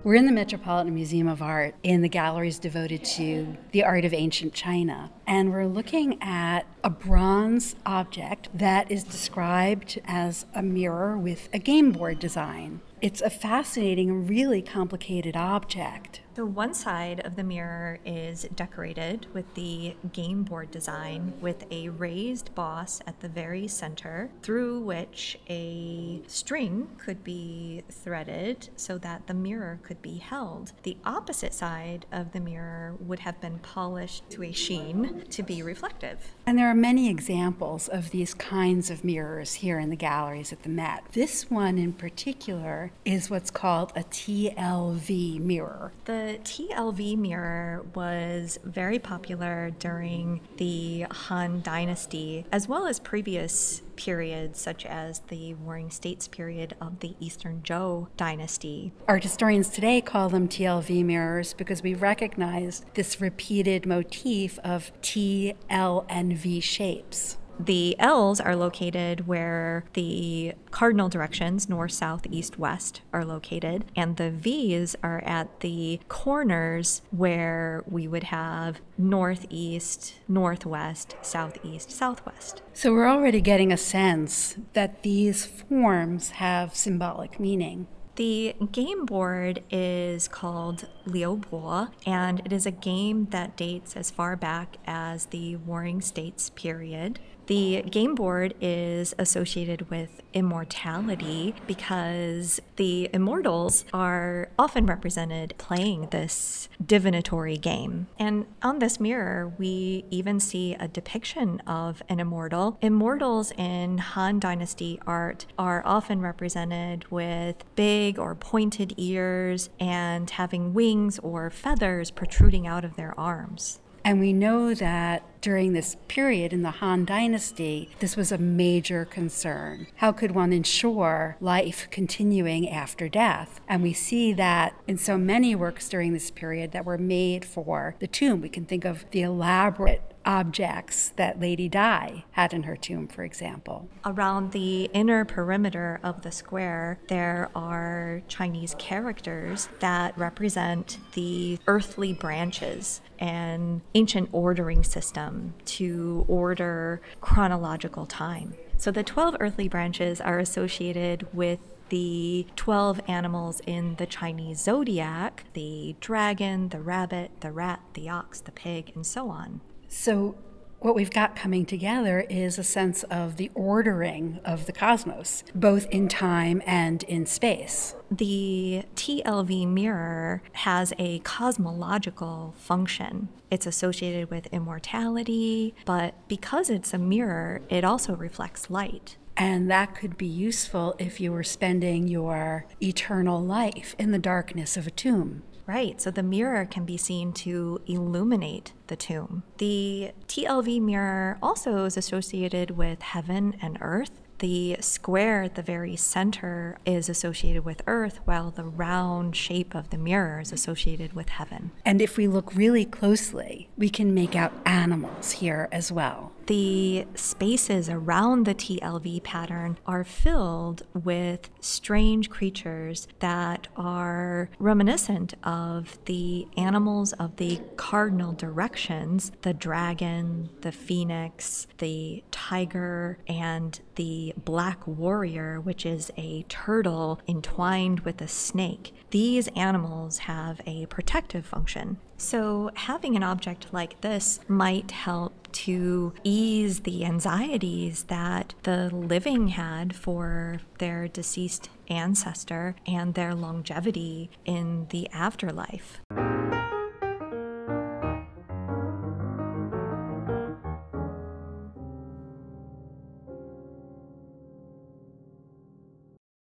We're in the Metropolitan Museum of Art in the galleries devoted to the art of ancient China. And we're looking at a bronze object that is described as a mirror with a game board design. It's a fascinating and really complicated object. So one side of the mirror is decorated with the game board design with a raised boss at the very center through which a string could be threaded so that the mirror could be held. The opposite side of the mirror would have been polished to a sheen to be reflective. And there are many examples of these kinds of mirrors here in the galleries at the Met. This one in particular is what's called a TLV mirror. The TLV mirror was very popular during the Han Dynasty, as well as previous periods such as the Warring States period of the Eastern Zhou dynasty. Art historians today call them TLV mirrors because we recognize this repeated motif of T, L, and V shapes. The L's are located where the cardinal directions, north, south, east, west, are located, and the V's are at the corners where we would have northeast, northwest, southeast, southwest. So we're already getting a sense that these forms have symbolic meaning. The game board is called Liu Bo, and it is a game that dates as far back as the Warring States period. The game board is associated with immortality because the immortals are often represented playing this divinatory game. And on this mirror, we even see a depiction of an immortal. Immortals in Han Dynasty art are often represented with big or pointed ears and having wings or feathers protruding out of their arms. And we know that during this period in the Han Dynasty, this was a major concern. How could one ensure life continuing after death? And we see that in so many works during this period that were made for the tomb. We can think of the elaborate objects that Lady Di had in her tomb, for example. Around the inner perimeter of the square, there are Chinese characters that represent the earthly branches, an ancient ordering system to order chronological time. So the 12 earthly branches are associated with the 12 animals in the Chinese zodiac: the dragon, the rabbit, the rat, the ox, the pig, and so on. So what we've got coming together is a sense of the ordering of the cosmos, both in time and in space. The TLV mirror has a cosmological function. It's associated with immortality, but because it's a mirror, it also reflects light. And that could be useful if you were spending your eternal life in the darkness of a tomb. Right, so the mirror can be seen to illuminate the tomb. The TLV mirror also is associated with heaven and earth. The square at the very center is associated with earth, while the round shape of the mirror is associated with heaven. And if we look really closely, we can make out animals here as well. The spaces around the TLV pattern are filled with strange creatures that are reminiscent of the animals of the cardinal directions: the dragon, the phoenix, the tiger, and the black warrior, which is a turtle entwined with a snake. These animals have a protective function. So having an object like this might help to ease the anxieties that the living had for their deceased ancestor and their longevity in the afterlife.